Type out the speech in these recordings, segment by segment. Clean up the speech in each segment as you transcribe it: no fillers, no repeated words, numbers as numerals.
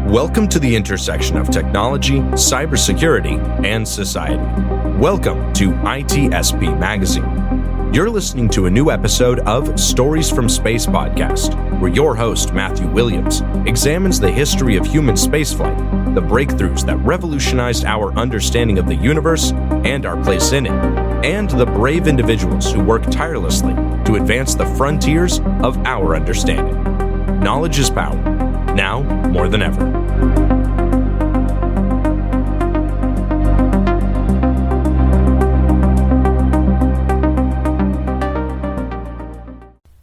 Welcome to the intersection of technology, cybersecurity, and society. Welcome to ITSP Magazine. You're listening to a new episode of Stories from Space podcast, where your host, Matthew Williams, examines the history of human spaceflight, the breakthroughs that revolutionized our understanding of the universe and our place in it, and the brave individuals who work tirelessly to advance the frontiers of our understanding. Knowledge is power, now more than ever.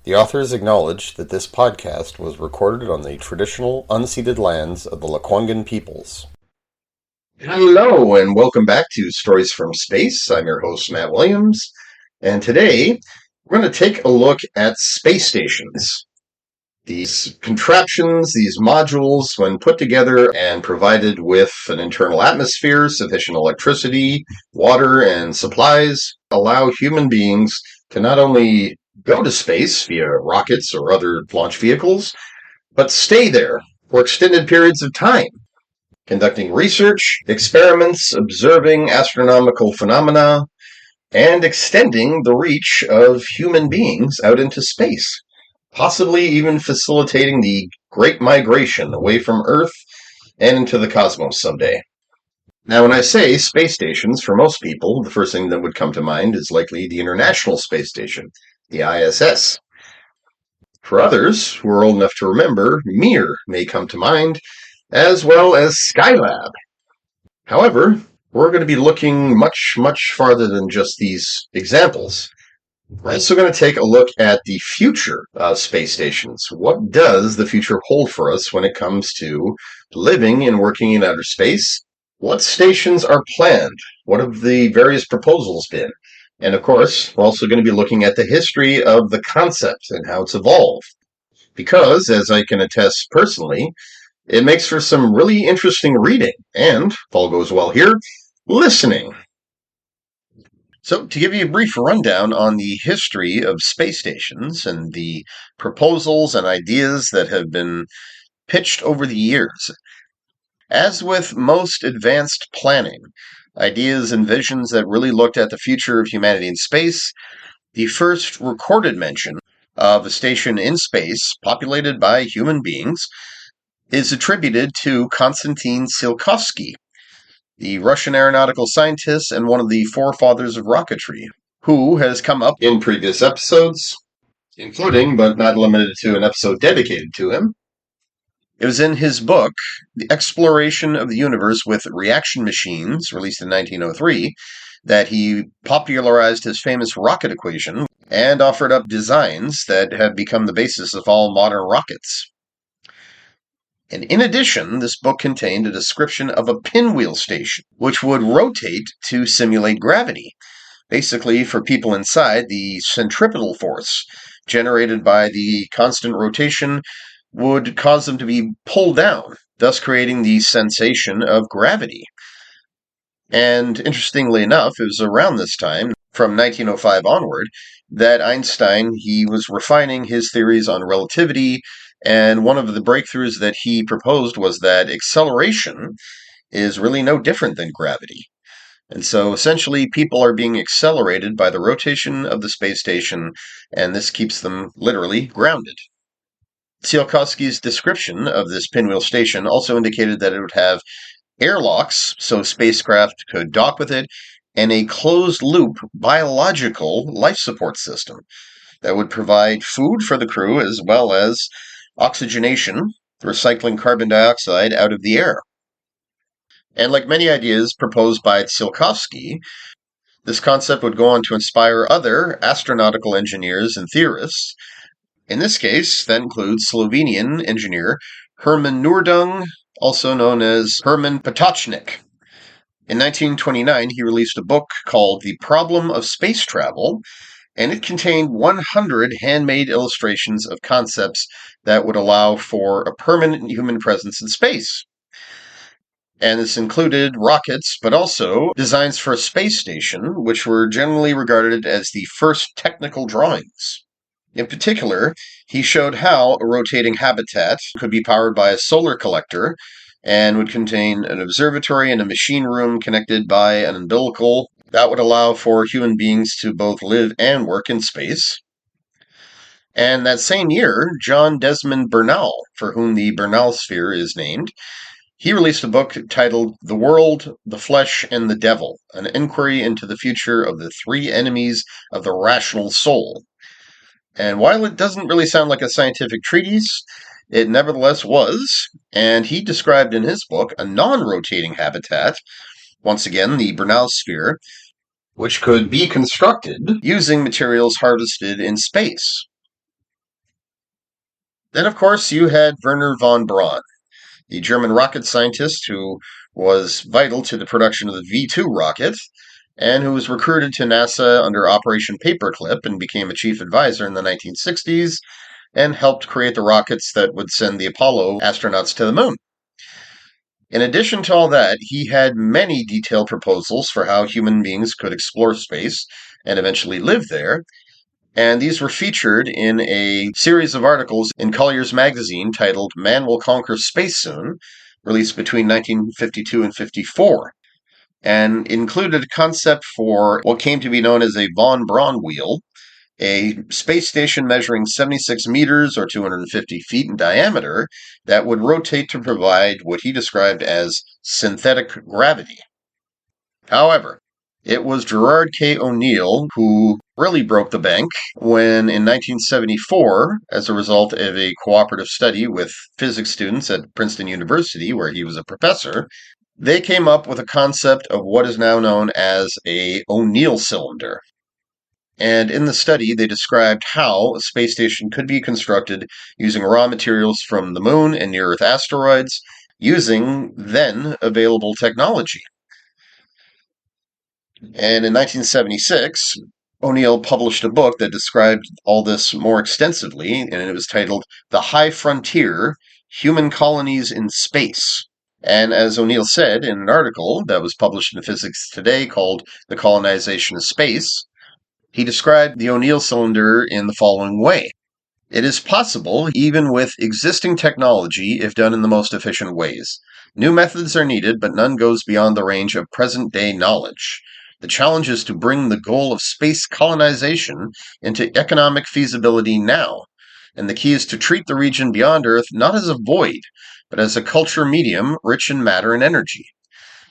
The authors acknowledge that this podcast was recorded on the traditional, unceded lands of the Lekwungen peoples. Hello, and welcome back to Stories from Space. I'm your host, Matt Williams, and today we're going to take a look at space stations. These contraptions, these modules, when put together and provided with an internal atmosphere, sufficient electricity, water, and supplies, allow human beings to not only go to space via rockets or other launch vehicles, but stay there for extended periods of time, conducting research, experiments, observing astronomical phenomena, and extending the reach of human beings out into space, possibly even facilitating the Great Migration away from Earth and into the cosmos someday. Now, when I say space stations, for most people, the first thing that would come to mind is likely the International Space Station, the ISS. For others who are old enough to remember, Mir may come to mind, as well as Skylab. However, we're going to be looking much, much farther than just these examples. We're also going to take a look at the future of space stations. What does the future hold for us when it comes to living and working in outer space? What stations are planned? What have the various proposals been? And of course, we're also going to be looking at the history of the concept and how it's evolved. Because, as I can attest personally, it makes for some really interesting reading and, if all goes well here, listening. So, to give you a brief rundown on the history of space stations and the proposals and ideas that have been pitched over the years. As with most advanced planning, ideas and visions that really looked at the future of humanity in space, the first recorded mention of a station in space populated by human beings is attributed to Konstantin Tsiolkovsky, the Russian aeronautical scientist and one of the forefathers of rocketry, who has come up in previous episodes, including, but not limited to, an episode dedicated to him. It was in his book, The Exploration of the Universe with Reaction Machines, released in 1903, that he popularized his famous rocket equation and offered up designs that have become the basis of all modern rockets. And in addition, this book contained a description of a pinwheel station, which would rotate to simulate gravity. Basically, for people inside, the centripetal force generated by the constant rotation would cause them to be pulled down, thus creating the sensation of gravity. And interestingly enough, it was around this time, from 1905 onward, that Einstein, he was refining his theories on relativity. And one of the breakthroughs that he proposed was that acceleration is really no different than gravity. And so essentially people are being accelerated by the rotation of the space station, and this keeps them literally grounded. Tsiolkovsky's description of this pinwheel station also indicated that it would have airlocks, so spacecraft could dock with it, and a closed-loop biological life support system that would provide food for the crew as well as oxygenation, recycling carbon dioxide out of the air. And like many ideas proposed by Tsiolkovsky, this concept would go on to inspire other astronautical engineers and theorists. In this case, that includes Slovenian engineer Herman Noordung, also known as Herman Potočnik. In 1929, he released a book called The Problem of Space Travel, and it contained 100 handmade illustrations of concepts that would allow for a permanent human presence in space. And this included rockets, but also designs for a space station, which were generally regarded as the first technical drawings. In particular, he showed how a rotating habitat could be powered by a solar collector and would contain an observatory and a machine room connected by an umbilical that would allow for human beings to both live and work in space. And that same year, John Desmond Bernal, for whom the Bernal Sphere is named, he released a book titled The World, the Flesh, and the Devil, an inquiry into the future of the three enemies of the rational soul. And while it doesn't really sound like a scientific treatise, it nevertheless was, and he described in his book a non-rotating habitat, once again the Bernal Sphere, which could be constructed using materials harvested in space. Then, of course, you had Werner von Braun, the German rocket scientist who was vital to the production of the V-2 rocket, and who was recruited to NASA under Operation Paperclip and became a chief advisor in the 1960s, and helped create the rockets that would send the Apollo astronauts to the moon. In addition to all that, he had many detailed proposals for how human beings could explore space and eventually live there, and these were featured in a series of articles in Collier's magazine titled Man Will Conquer Space Soon, released between 1952 and 54, and included a concept for what came to be known as a von Braun wheel, a space station measuring 76 meters or 250 feet in diameter that would rotate to provide what he described as synthetic gravity. However, it was Gerard K. O'Neill who really broke the bank when, in 1974, as a result of a cooperative study with physics students at Princeton University, where he was a professor, they came up with a concept of what is now known as a O'Neill cylinder. And in the study, they described how a space station could be constructed using raw materials from the moon and near-Earth asteroids, using then available technology. And in 1976, O'Neill published a book that described all this more extensively, and it was titled The High Frontier, Human Colonies in Space. And as O'Neill said in an article that was published in Physics Today called The Colonization of Space, he described the O'Neill cylinder in the following way. It is possible, even with existing technology, if done in the most efficient ways. New methods are needed, but none goes beyond the range of present-day knowledge. The challenge is to bring the goal of space colonization into economic feasibility now, and the key is to treat the region beyond Earth not as a void, but as a culture medium rich in matter and energy.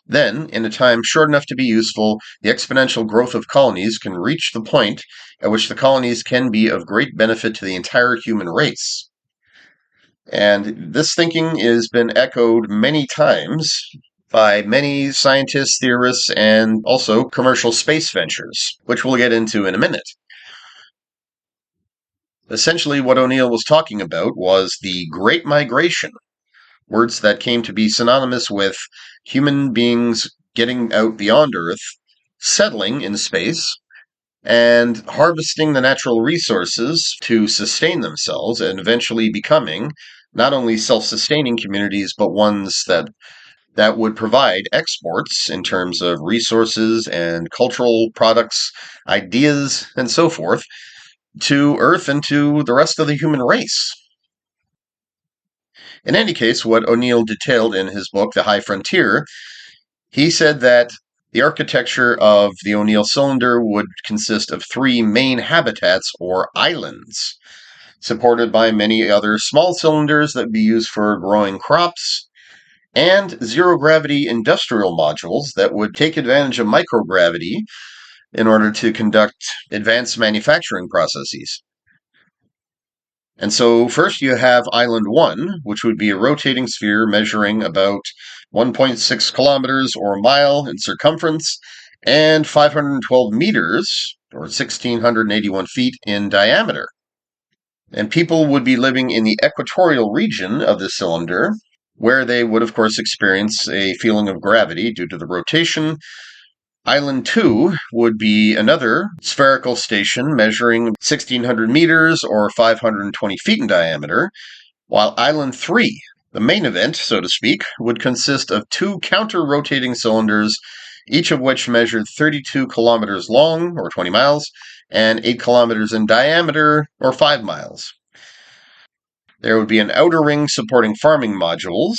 Then, in a time short enough to be useful, the exponential growth of colonies can reach the point at which the colonies can be of great benefit to the entire human race. And this thinking has been echoed many times by many scientists, theorists, and also commercial space ventures, which we'll get into in a minute. Essentially, what O'Neill was talking about was the Great Migration, words that came to be synonymous with human beings getting out beyond Earth, settling in space, and harvesting the natural resources to sustain themselves, and eventually becoming not only self-sustaining communities, but ones that would provide exports in terms of resources and cultural products, ideas, and so forth, to Earth and to the rest of the human race. In any case, what O'Neill detailed in his book, The High Frontier, he said that the architecture of the O'Neill cylinder would consist of three main habitats, or islands, supported by many other small cylinders that would be used for growing crops, and zero-gravity industrial modules that would take advantage of microgravity in order to conduct advanced manufacturing processes. And so first you have Island 1, which would be a rotating sphere measuring about 1.6 kilometers or a mile in circumference and 512 meters, or 1,681 feet, in diameter. And people would be living in the equatorial region of the cylinder, where they would, of course, experience a feeling of gravity due to the rotation. Island 2 would be another spherical station measuring 1,600 meters or 520 feet in diameter, while Island 3 The main event, so to speak, would consist of two counter-rotating cylinders, each of which measured 32 kilometers long, or 20 miles, and 8 kilometers in diameter, or 5 miles. There would be an outer ring supporting farming modules,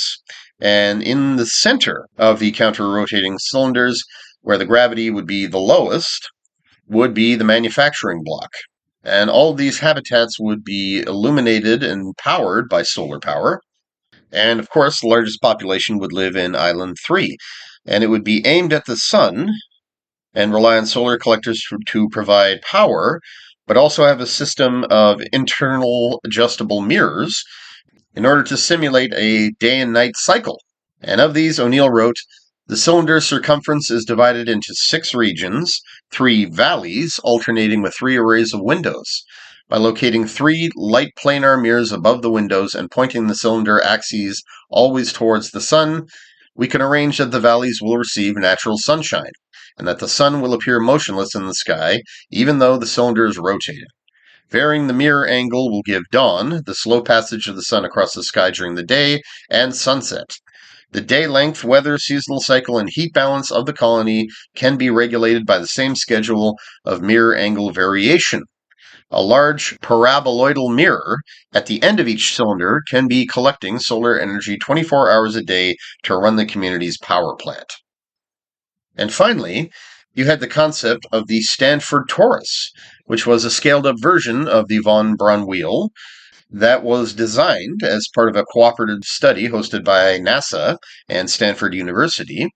and in the center of the counter-rotating cylinders, where the gravity would be the lowest, would be the manufacturing block. And all of these habitats would be illuminated and powered by solar power. And of course, the largest population would live in Island 3. And it would be aimed at the sun and rely on solar collectors to provide power, but also have a system of internal adjustable mirrors in order to simulate a day and night cycle. And of these, O'Neill wrote, the cylinder's circumference is divided into 6 regions, 3 valleys, alternating with 3 arrays of windows. By locating 3 light planar mirrors above the windows and pointing the cylinder axes always towards the sun, we can arrange that the valleys will receive natural sunshine, and that the sun will appear motionless in the sky, even though the cylinder is rotated. Varying the mirror angle will give dawn, the slow passage of the sun across the sky during the day, and sunset. The day length, weather, seasonal cycle, and heat balance of the colony can be regulated by the same schedule of mirror angle variation. A large paraboloidal mirror at the end of each cylinder can be collecting solar energy 24 hours a day to run the community's power plant. And finally, you had the concept of the Stanford Torus, which was a scaled-up version of the von Braun wheel that was designed as part of a cooperative study hosted by NASA and Stanford University,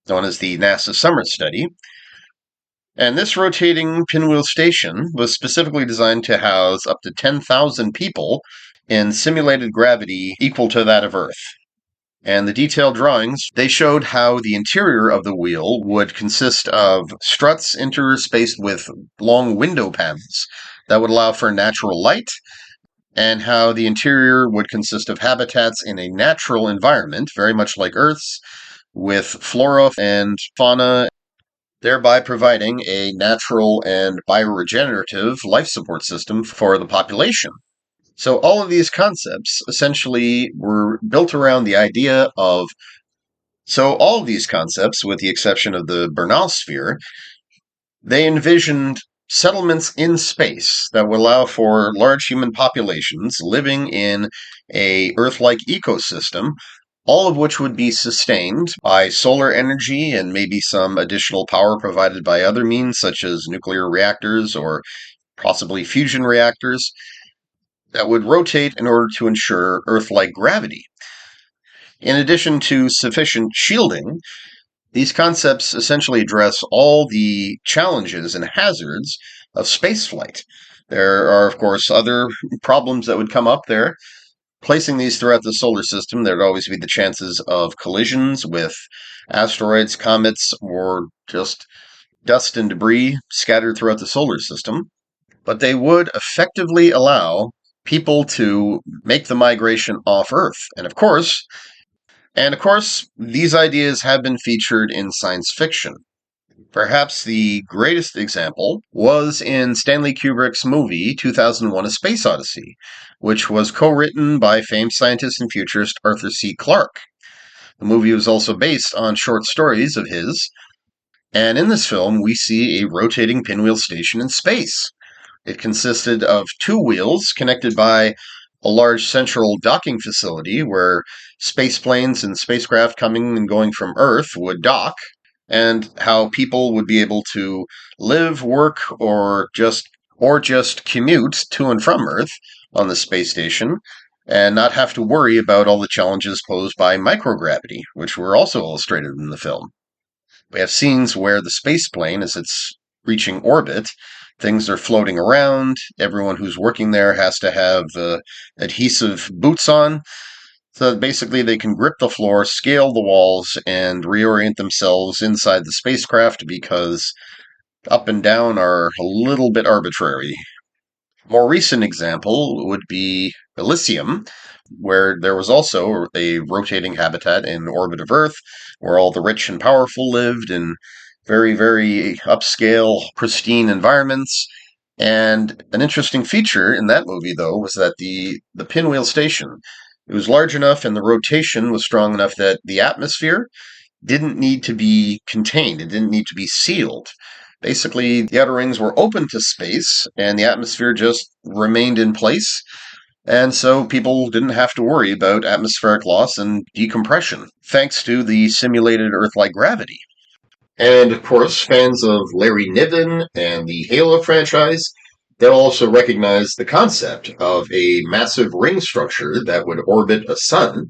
known as the NASA Summer Study. And this rotating pinwheel station was specifically designed to house up to 10,000 people in simulated gravity equal to that of Earth. And the detailed drawings, they showed how the interior of the wheel would consist of struts interspaced with long window panels that would allow for natural light, and how the interior would consist of habitats in a natural environment, very much like Earth's, with flora and fauna, thereby providing a natural and bioregenerative life support system for the population. So all of these concepts essentially were built around the idea of, all of these concepts, with the exception of the Bernal sphere, they envisioned settlements in space that would allow for large human populations living in a Earth-like ecosystem, all of which would be sustained by solar energy and maybe some additional power provided by other means, such as nuclear reactors or possibly fusion reactors, that would rotate in order to ensure Earth-like gravity. In addition to sufficient shielding, these concepts essentially address all the challenges and hazards of spaceflight. There are, of course, other problems that would come up there. Placing these throughout the solar system, there would always be the chances of collisions with asteroids, comets, or just dust and debris scattered throughout the solar system. But they would effectively allow people to make the migration off Earth. And of course, these ideas have been featured in science fiction. Perhaps the greatest example was in Stanley Kubrick's movie 2001: A Space Odyssey, which was co-written by famed scientist and futurist Arthur C. Clarke. The movie was also based on short stories of his, and in this film we see a rotating pinwheel station in space. It consisted of 2 wheels connected by a large central docking facility where space planes and spacecraft coming and going from Earth would dock, and how people would be able to live, work, or just commute to and from Earth on the space station and not have to worry about all the challenges posed by microgravity, which were also illustrated in the film. We have scenes where the space plane, as it's reaching orbit, things are floating around. Everyone who's working there has to have adhesive boots on, so that basically they can grip the floor, scale the walls, and reorient themselves inside the spacecraft, because up and down are a little bit arbitrary. More recent example would be Elysium, where there was also a rotating habitat in orbit of Earth, where all the rich and powerful lived in very, very upscale, pristine environments. And an interesting feature in that movie, though, was that the pinwheel station It was large enough and the rotation was strong enough that the atmosphere didn't need to be contained. It didn't need to be sealed. Basically, the outer rings were open to space and the atmosphere just remained in place. And so people didn't have to worry about atmospheric loss and decompression, thanks to the simulated Earth-like gravity. And of course, fans of Larry Niven and the Halo franchise, they'll also recognize the concept of a massive ring structure that would orbit a sun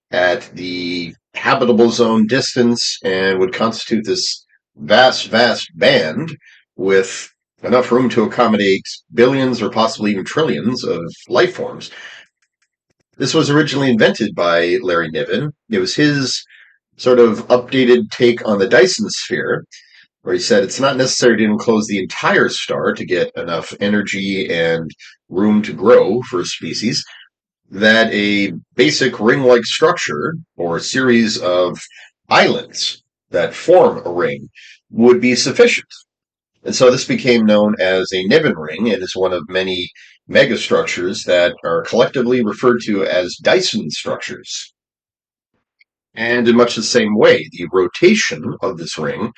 at the habitable zone distance and would constitute this vast, vast band with enough room to accommodate billions or possibly even trillions of life forms. This was originally invented by Larry Niven. It was his sort of updated take on the Dyson sphere, where he said it's not necessary to enclose the entire star to get enough energy and room to grow for a species, that a basic ring-like structure or a series of islands that form a ring would be sufficient. And so this became known as a Niven ring and is one of many megastructures that are collectively referred to as Dyson structures. And in much the same way, the rotation of this ring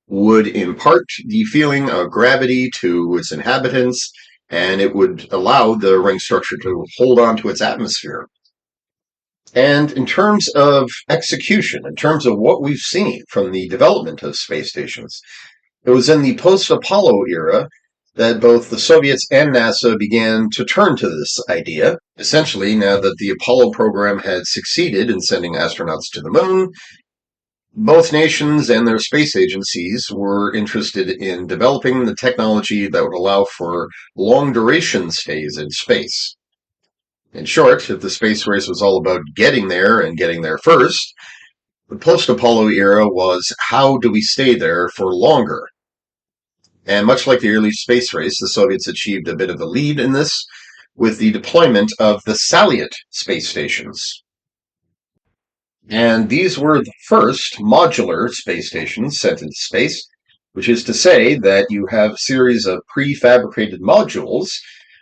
would impart the feeling of gravity to its inhabitants, and it would allow the ring structure to hold on to its atmosphere. And in terms of execution, in terms of what we've seen from the development of space stations, it was in the post-Apollo era that both the Soviets and NASA began to turn to this idea. Essentially, now that the Apollo program had succeeded in sending astronauts to the moon, both nations and their space agencies were interested in developing the technology that would allow for long-duration stays in space. In short, if the space race was all about getting there and getting there first, the post-Apollo era was how do we stay there for longer? And much like the early space race, the Soviets achieved a bit of a lead in this with the deployment of the Salyut space stations. And these were the first modular space stations sent into space, which is to say that you have a series of prefabricated modules,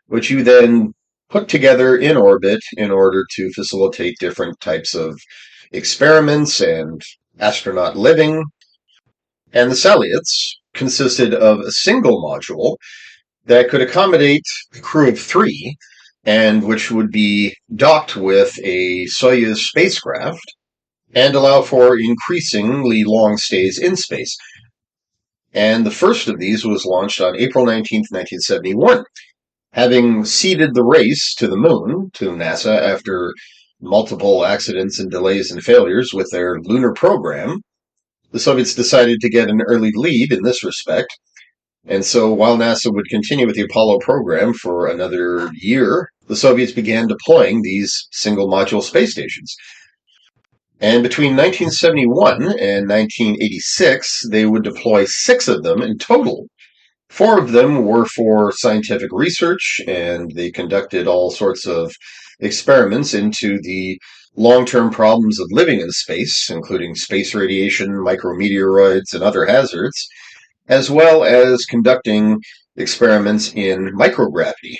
which you then put together in orbit in order to facilitate different types of experiments and astronaut living. And the Salyuts consisted of a single module that could accommodate a crew of 3, and which would be docked with a Soyuz spacecraft and allow for increasingly long stays in space. And the first of these was launched on April 19th, 1971, having seeded the race to the moon to NASA after multiple accidents and delays and failures with their lunar program. The Soviets decided to get an early lead in this respect, and so while NASA would continue with the Apollo program for another year, the Soviets began deploying these single-module space stations. And between 1971 and 1986, they would deploy 6 of them in total. 4 of them were for scientific research, and they conducted all sorts of experiments into the long-term problems of living in space, including space radiation, micrometeoroids, and other hazards, as well as conducting experiments in microgravity.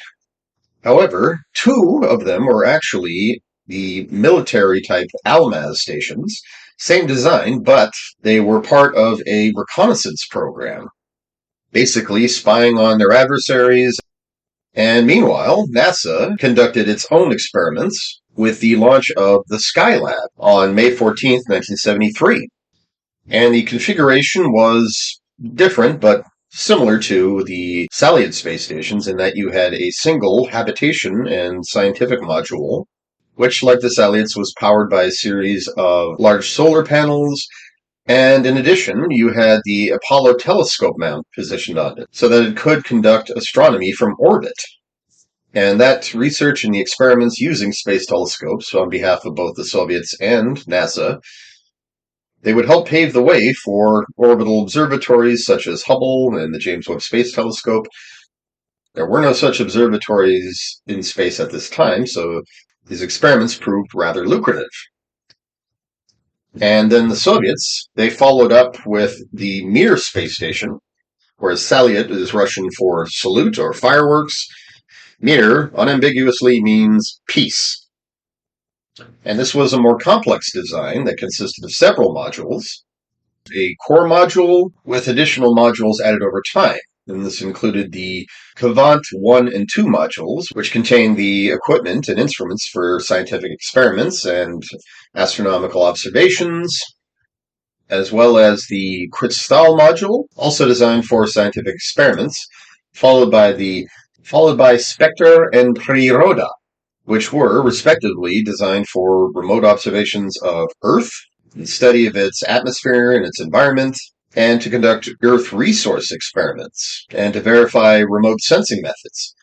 However, 2 of them were actually the military-type Almaz stations, same design, but they were part of a reconnaissance program, basically spying on their adversaries. And meanwhile, NASA conducted its own experiments with the launch of the Skylab on May 14th, 1973. And the configuration was different, but similar to the Salyut space stations in that you had a single habitation and scientific module, which, like the Salyuts, was powered by a series of large solar panels. And in addition, you had the Apollo telescope mount positioned on it so that it could conduct astronomy from orbit. And that research and the experiments using space telescopes on behalf of both the Soviets and NASA, they would help pave the way for orbital observatories such as Hubble and the James Webb Space Telescope. There were no such observatories in space at this time, so these experiments proved rather lucrative. And then the Soviets, they followed up with the Mir space station, whereas Salyut is Russian for salute or fireworks. Mir unambiguously means peace. And this was a more complex design that consisted of several modules, a core module with additional modules added over time. And this included the Cavant 1 and 2 modules, which contained the equipment and instruments for scientific experiments and astronomical observations, as well as the Crystal module, also designed for scientific experiments, followed by Spectre and Priroda, which were respectively designed for remote observations of Earth, the study of its atmosphere and its environment, and to conduct Earth resource experiments, and to verify remote sensing methods.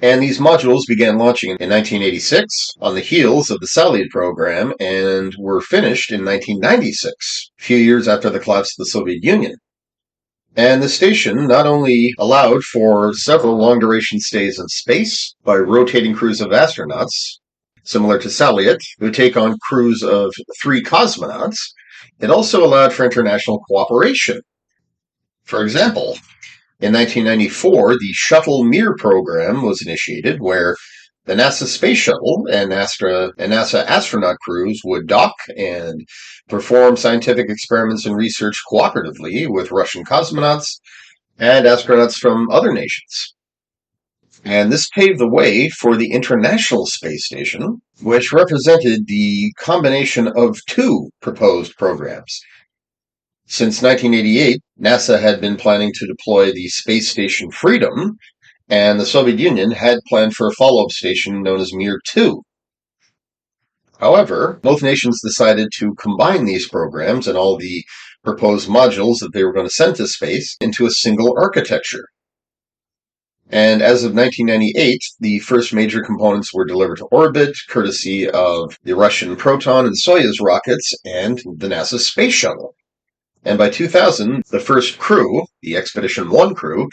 And these modules began launching in 1986 on the heels of the Salyut program and were finished in 1996, a few years after the collapse of the Soviet Union. And the station not only allowed for several long-duration stays in space by rotating crews of astronauts, similar to Salyut, who take on crews of 3 cosmonauts, it also allowed for international cooperation. For example, in 1994, the Shuttle Mir program was initiated, where the NASA Space Shuttle and NASA astronaut crews would dock and perform scientific experiments and research cooperatively with Russian cosmonauts and astronauts from other nations. And this paved the way for the International Space Station, which represented the combination of 2 proposed programs. Since 1988, NASA had been planning to deploy the space station Freedom, and the Soviet Union had planned for a follow-up station known as Mir 2. However, both nations decided to combine these programs and all the proposed modules that they were going to send to space into a single architecture. And as of 1998, the first major components were delivered to orbit, courtesy of the Russian Proton and Soyuz rockets and the NASA Space Shuttle. And by 2000, the first crew, the Expedition 1 crew,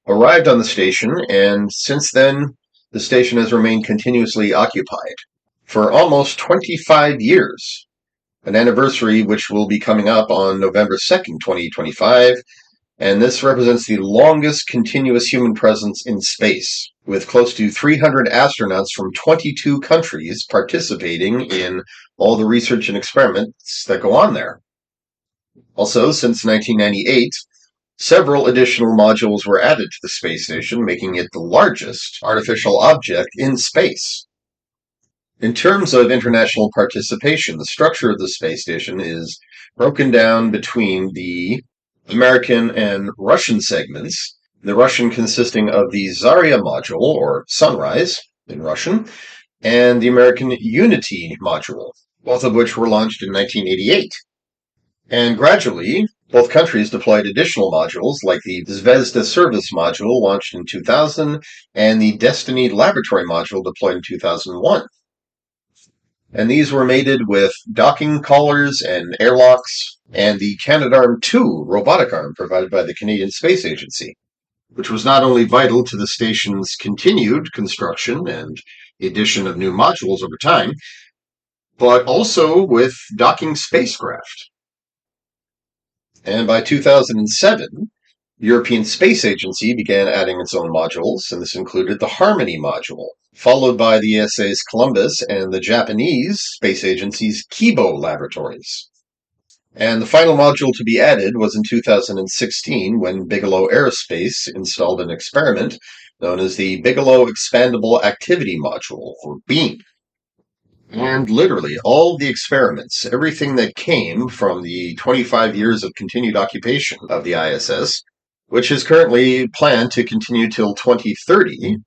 arrived on the station, and since then, the station has remained continuously occupied for almost 25 years, an anniversary which will be coming up on November 2nd, 2025, and this represents the longest continuous human presence in space, with close to 300 astronauts from 22 countries participating in all the research and experiments that go on there. Also, since 1998, several additional modules were added to the space station, making it the largest artificial object in space. In terms of international participation, the structure of the space station is broken down between the American and Russian segments, the Russian consisting of the Zarya module, or Sunrise in Russian, and the American Unity module, both of which were launched in 1988. And gradually, both countries deployed additional modules, like the Zvezda Service module launched in 2000, and the Destiny Laboratory module deployed in 2001. And these were mated with docking collars and airlocks, and the Canadarm2 robotic arm provided by the Canadian Space Agency, which was not only vital to the station's continued construction and the addition of new modules over time, but also with docking spacecraft. And by 2007, the European Space Agency began adding its own modules, and this included the Harmony module, followed by the ESA's Columbus and the Japanese Space Agency's Kibo laboratories. And the final module to be added was in 2016, when Bigelow Aerospace installed an experiment known as the Bigelow Expandable Activity Module, or BEAM. And literally, all the experiments, everything that came from the 25 years of continued occupation of the ISS, which is currently planned to continue till 2030,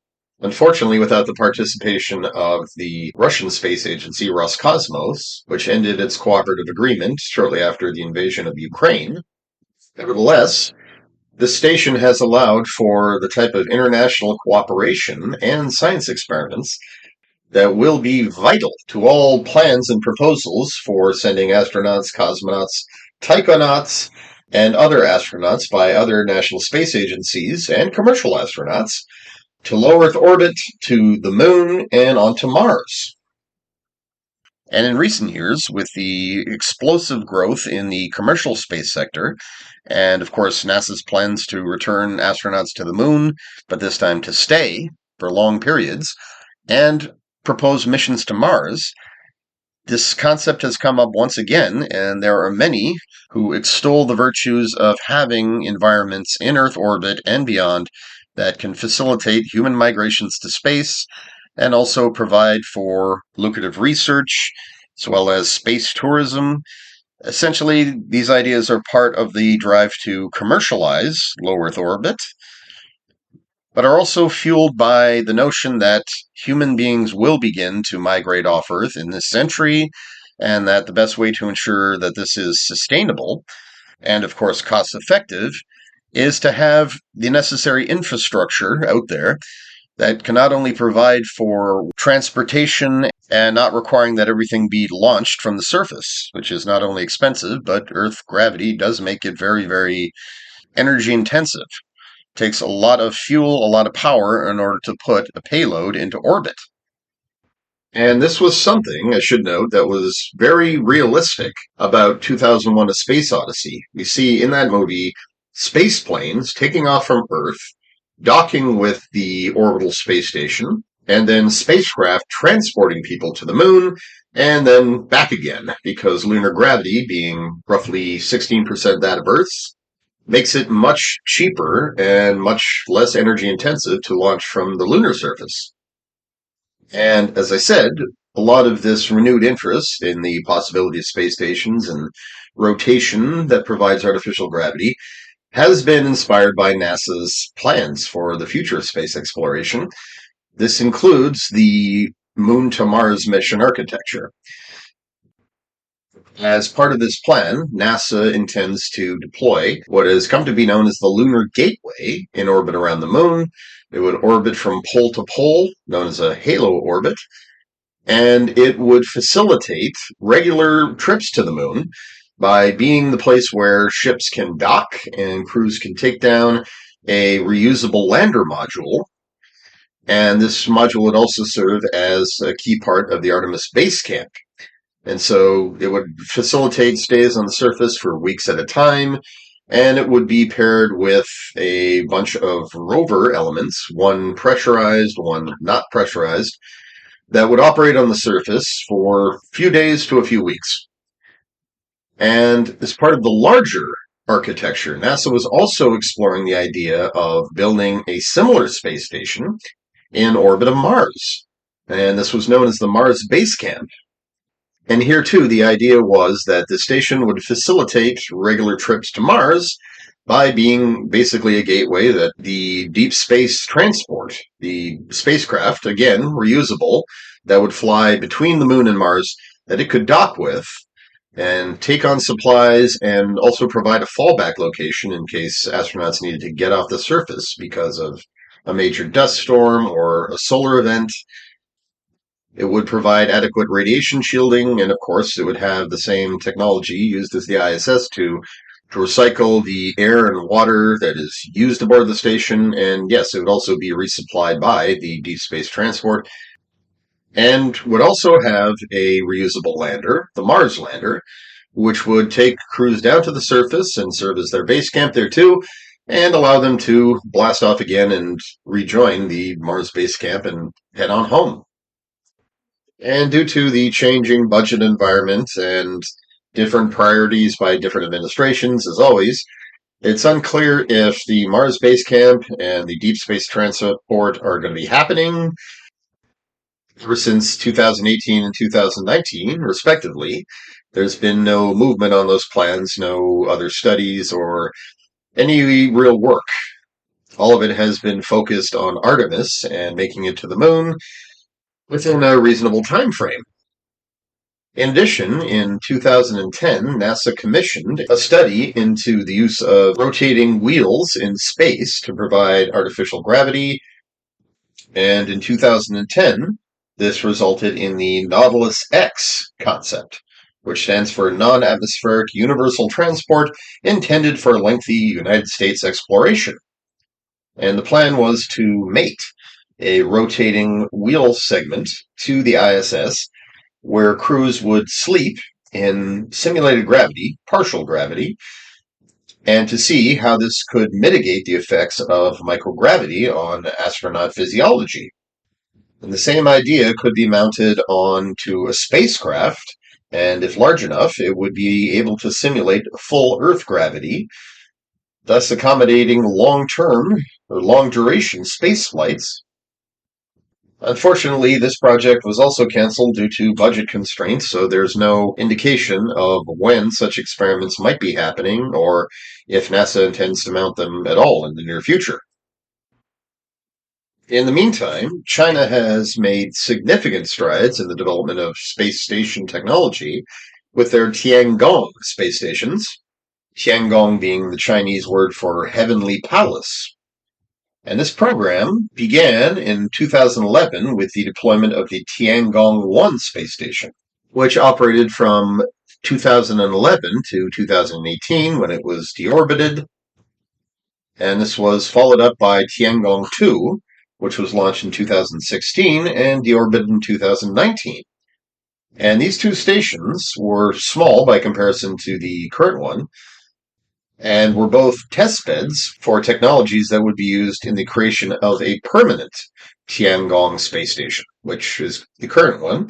unfortunately without the participation of the Russian space agency Roscosmos, which ended its cooperative agreement shortly after the invasion of Ukraine. Nevertheless, the station has allowed for the type of international cooperation and science experiments that will be vital to all plans and proposals for sending astronauts, cosmonauts, taikonauts, and other astronauts by other national space agencies and commercial astronauts to low Earth orbit, to the Moon, and onto Mars. And in recent years, with the explosive growth in the commercial space sector, and of course NASA's plans to return astronauts to the Moon, but this time to stay for long periods, and propose missions to Mars, This concept has come up once again, and there are many who extol the virtues of having environments in Earth orbit and beyond that can facilitate human migrations to space and also provide for lucrative research as well as space tourism. Essentially, these ideas are part of the drive to commercialize low Earth orbit, but are also fueled by the notion that human beings will begin to migrate off Earth in this century, and that the best way to ensure that this is sustainable and, of course, cost effective is to have the necessary infrastructure out there that can not only provide for transportation and not requiring that everything be launched from the surface, which is not only expensive, but Earth gravity does make it very, very energy intensive. It takes a lot of fuel, a lot of power in order to put a payload into orbit. And this was something, I should note, that was very realistic about 2001: A Space Odyssey. We see in that movie space planes taking off from Earth, docking with the orbital space station, and then spacecraft transporting people to the moon, and then back again, because lunar gravity, being roughly 16% that of Earth's, makes it much cheaper and much less energy intensive to launch from the lunar surface. And as I said, a lot of this renewed interest in the possibility of space stations and rotation that provides artificial gravity has been inspired by NASA's plans for the future of space exploration. This includes the Moon to Mars mission architecture. As part of this plan, NASA intends to deploy what has come to be known as the Lunar Gateway in orbit around the Moon. It would orbit from pole to pole, known as a halo orbit, and it would facilitate regular trips to the Moon by being the place where ships can dock and crews can take down a reusable lander module. And this module would also serve as a key part of the Artemis base camp. And so it would facilitate stays on the surface for weeks at a time, and it would be paired with a bunch of rover elements, one pressurized, one not pressurized, that would operate on the surface for a few days to a few weeks. And as part of the larger architecture, NASA was also exploring the idea of building a similar space station in orbit of Mars. And this was known as the Mars Base Camp. And here, too, the idea was that the station would facilitate regular trips to Mars by being basically a gateway that the deep space transport, the spacecraft, again, reusable, that would fly between the Moon and Mars, that it could dock with and take on supplies and also provide a fallback location in case astronauts needed to get off the surface because of a major dust storm or a solar event. It would provide adequate radiation shielding, and of course, it would have the same technology used as the ISS to recycle the air and water that is used aboard the station. And yes, it would also be resupplied by the Deep Space Transport, and would also have a reusable lander, the Mars lander, which would take crews down to the surface and serve as their base camp there too, and allow them to blast off again and rejoin the Mars base camp and head on home. And due to the changing budget environment and different priorities by different administrations, as always, it's unclear if the Mars Base Camp and the Deep Space Transport are going to be happening. Ever since 2018 and 2019, respectively, there's been no movement on those plans, no other studies or any real work. All of it has been focused on Artemis and making it to the moon within a reasonable time frame. In addition, in 2010, NASA commissioned a study into the use of rotating wheels in space to provide artificial gravity, and in 2010, this resulted in the Nautilus X concept, which stands for Non-Atmospheric Universal Transport, intended for lengthy United States exploration. And the plan was to mate a rotating wheel segment to the ISS, where crews would sleep in simulated gravity, partial gravity, and to see how this could mitigate the effects of microgravity on astronaut physiology. And the same idea could be mounted onto a spacecraft, and if large enough, it would be able to simulate full Earth gravity, thus accommodating long-term or long-duration space flights. Unfortunately, this project was also canceled due to budget constraints, so there's no indication of when such experiments might be happening or if NASA intends to mount them at all in the near future. In the meantime, China has made significant strides in the development of space station technology with their Tiangong space stations, Tiangong being the Chinese word for heavenly palace. And this program began in 2011 with the deployment of the Tiangong-1 space station, which operated from 2011 to 2018 when it was deorbited. And this was followed up by Tiangong-2, which was launched in 2016 and deorbited in 2019. And these two stations were small by comparison to the current one, and were both test beds for technologies that would be used in the creation of a permanent Tiangong space station, which is the current one.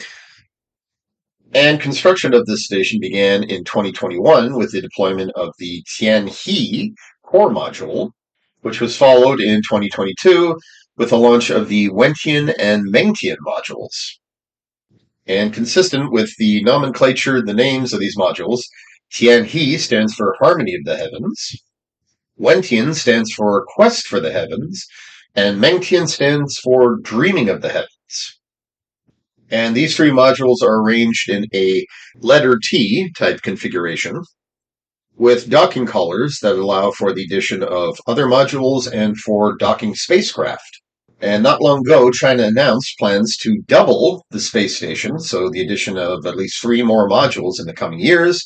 And construction of this station began in 2021 with the deployment of the Tianhe core module, which was followed in 2022 with the launch of the Wentian and Mengtian modules. And consistent with the nomenclature, the names of these modules, Tianhe stands for Harmony of the Heavens, Wentian stands for Quest for the Heavens, and Mengtian stands for Dreaming of the Heavens. And these three modules are arranged in a letter T type configuration, with docking collars that allow for the addition of other modules and for docking spacecraft. And not long ago, China announced plans to double the space station, so the addition of at least 3 more modules in the coming years,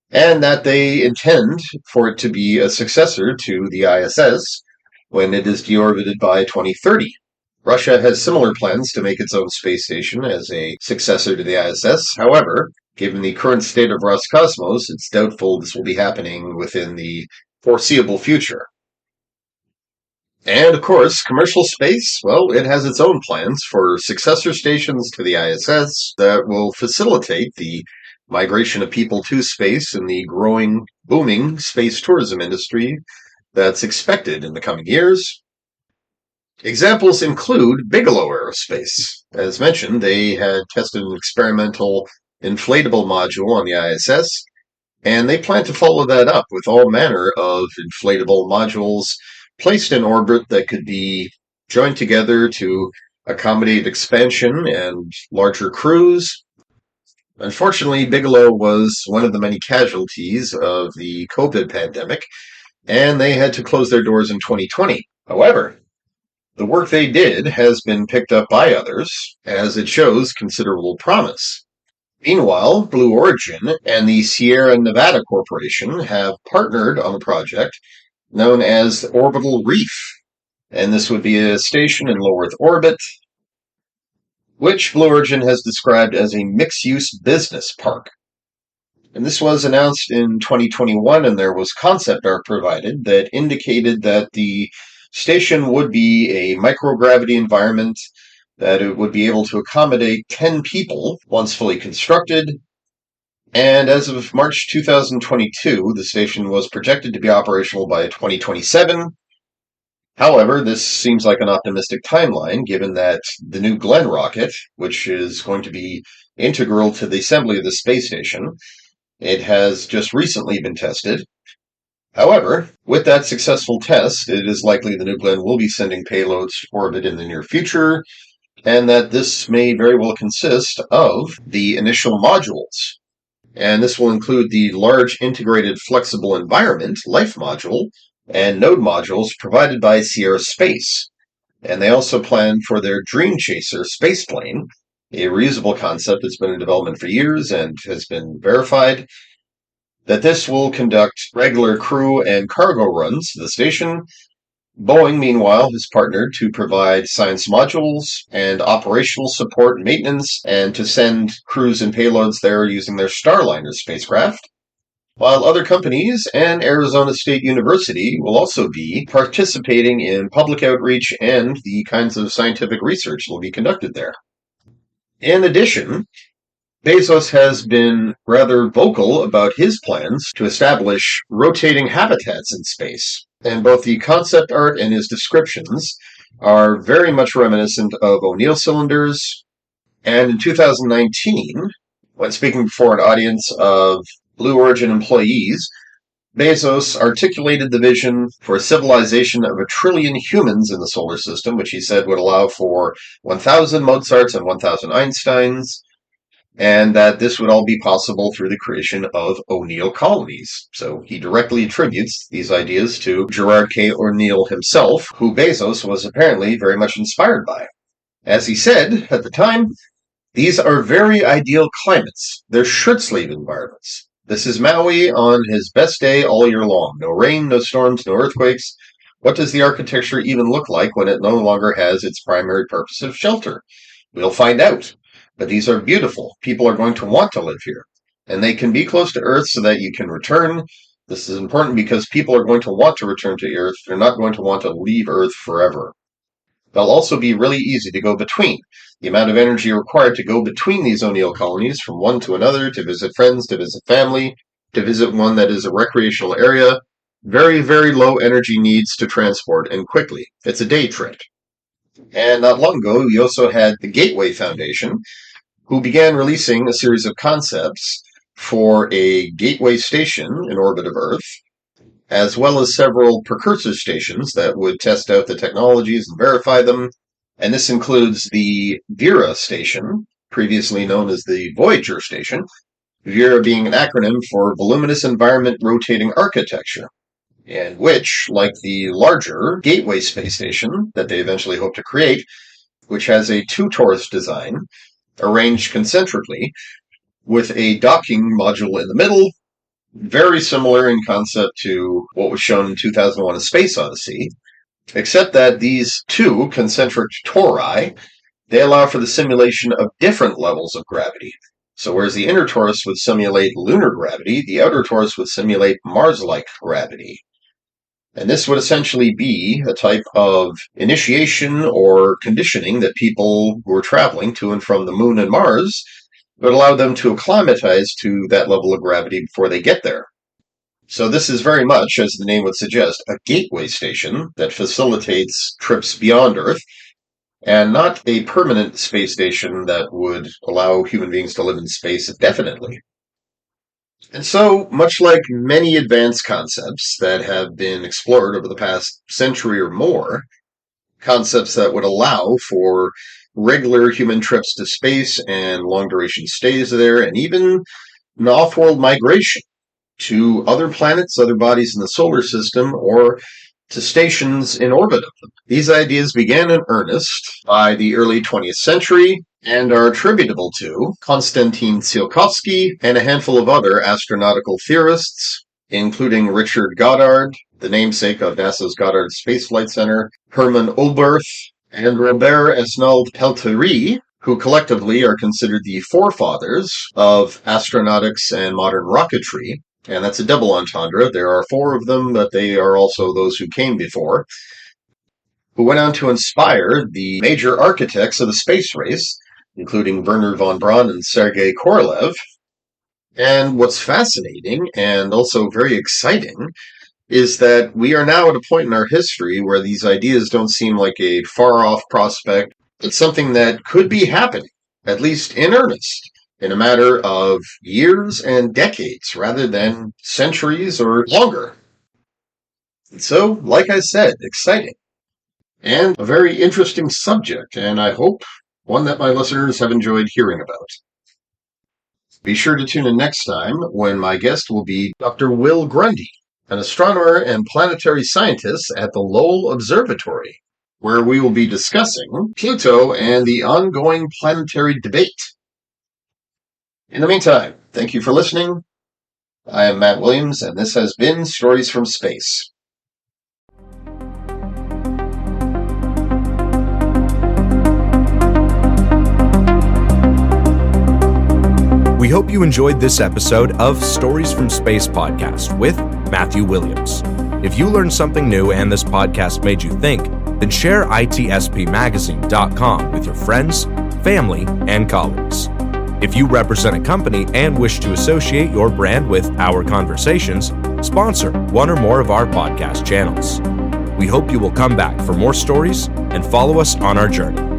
and that they intend for it to be a successor to the ISS when it is deorbited by 2030. Russia has similar plans to make its own space station as a successor to the ISS. However, given the current state of Roscosmos, it's doubtful this will be happening within the foreseeable future. And of course, commercial space, well, it has its own plans for successor stations to the ISS that will facilitate the migration of people to space and the growing, booming space tourism industry that's expected in the coming years. Examples include Bigelow Aerospace. As mentioned, they had tested an experimental inflatable module on the ISS, and they plan to follow that up with all manner of inflatable modules placed in orbit that could be joined together to accommodate expansion and larger crews. Unfortunately, Bigelow was one of the many casualties of the COVID pandemic, and they had to close their doors in 2020. However, the work they did has been picked up by others, as it shows considerable promise. Meanwhile, Blue Origin and the Sierra Nevada Corporation have partnered on a project known as Orbital Reef, and this would be a station in low Earth orbit, which Blue Origin has described as a mixed-use business park. And this was announced in 2021, and there was concept art provided that indicated that the station would be a microgravity environment, that it would be able to accommodate 10 people once fully constructed. And as of March 2022, the station was projected to be operational by 2027. However, this seems like an optimistic timeline, given that the New Glenn rocket, which is going to be integral to the assembly of the space station, it has just recently been tested. However, with that successful test, it is likely the New Glenn will be sending payloads to orbit in the near future, and that this may very well consist of the initial modules. And this will include the Large Integrated Flexible Environment LIFE module and node modules provided by Sierra Space. And they also plan for their Dream Chaser spaceplane, a reusable concept that's been in development for years and has been verified, that this will conduct regular crew and cargo runs to the station. Boeing, meanwhile, has partnered to provide science modules and operational support and maintenance, and to send crews and payloads there using their Starliner spacecraft. while other companies and Arizona State University will also be participating in public outreach and the kinds of scientific research that will be conducted there. In addition, Bezos has been rather vocal about his plans to establish rotating habitats in space, and both the concept art and his descriptions are very much reminiscent of O'Neill cylinders. And in 2019, when speaking before an audience of Blue Origin employees, Bezos articulated the vision for a civilization of 1 trillion humans in the solar system, which he said would allow for 1,000 Mozarts and 1,000 Einsteins, and that this would all be possible through the creation of O'Neill colonies. So he directly attributes these ideas to Gerard K. O'Neill himself, who Bezos was apparently very much inspired by. As he said at the time, these are very ideal climates. They're shirt-sleeve environments. This is Maui on his best day all year long. No rain, no storms, no earthquakes. What does the architecture even look like when it no longer has its primary purpose of shelter? We'll find out. But these are beautiful. People are going to want to live here. And they can be close to Earth so that you can return. This is important because people are going to want to return to Earth. They're not going to want to leave Earth forever. They'll also be really easy to go between. The amount of energy required to go between these O'Neill colonies, from one to another, to visit friends, to visit family, to visit one that is a recreational area, very, very low energy needs to transport and quickly. It's a day trip. And not long ago, we also had the Gateway Foundation, who began releasing a series of concepts for a gateway station in orbit of Earth, as well as several precursor stations that would test out the technologies and verify them. And this includes the Vera station, previously known as the Voyager station, Vera being an acronym for Voluminous Environment Rotating Architecture, and which, like the larger Gateway space station that they eventually hope to create, which has a two-torus design, arranged concentrically, with a docking module in the middle, very similar in concept to what was shown in 2001: A Space Odyssey, except that these two concentric tori, they allow for the simulation of different levels of gravity. So whereas the inner torus would simulate lunar gravity, the outer torus would simulate Mars-like gravity. And this would essentially be a type of initiation or conditioning that people who are traveling to and from the Moon and Mars would allow them to acclimatize to that level of gravity before they get there. So this is very much, as the name would suggest, a gateway station that facilitates trips beyond Earth, and not a permanent space station that would allow human beings to live in space indefinitely. And so, much like many advanced concepts that have been explored over the past century or more, concepts that would allow for regular human trips to space and long-duration stays there, and even an off-world migration to other planets, other bodies in the solar system, or to stations in orbit of them. These ideas began in earnest by the early 20th century and are attributable to Konstantin Tsiolkovsky and a handful of other astronautical theorists, including Richard Goddard, the namesake of NASA's Goddard Space Flight Center, Hermann Oberth, and Robert Esnault-Pelterie, who collectively are considered the forefathers of astronautics and modern rocketry. And that's a double entendre. There are four of them, but they are also those who came before, who went on to inspire the major architects of the space race, including Wernher von Braun and Sergei Korolev. And what's fascinating and also very exciting is that we are now at a point in our history where these ideas don't seem like a far-off prospect. It's something that could be happening, at least in earnest, in a matter of years and decades rather than centuries or longer. And so, like I said, exciting. And a very interesting subject, and I hope one that my listeners have enjoyed hearing about. Be sure to tune in next time when my guest will be Dr. Will Grundy, an astronomer and planetary scientist at the Lowell Observatory, where we will be discussing Pluto and the ongoing planetary debate. In the meantime, thank you for listening. I am Matt Williams, and this has been Stories from Space. We hope you enjoyed this episode of Stories from Space podcast with Matthew Williams. If you learned something new and this podcast made you think, then share itspmagazine.com with your friends, family, and colleagues. If you represent a company and wish to associate your brand with our conversations, sponsor one or more of our podcast channels. We hope you will come back for more stories and follow us on our journey.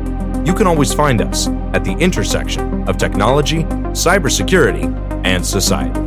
You can always find us at the intersection of technology, cybersecurity, and society.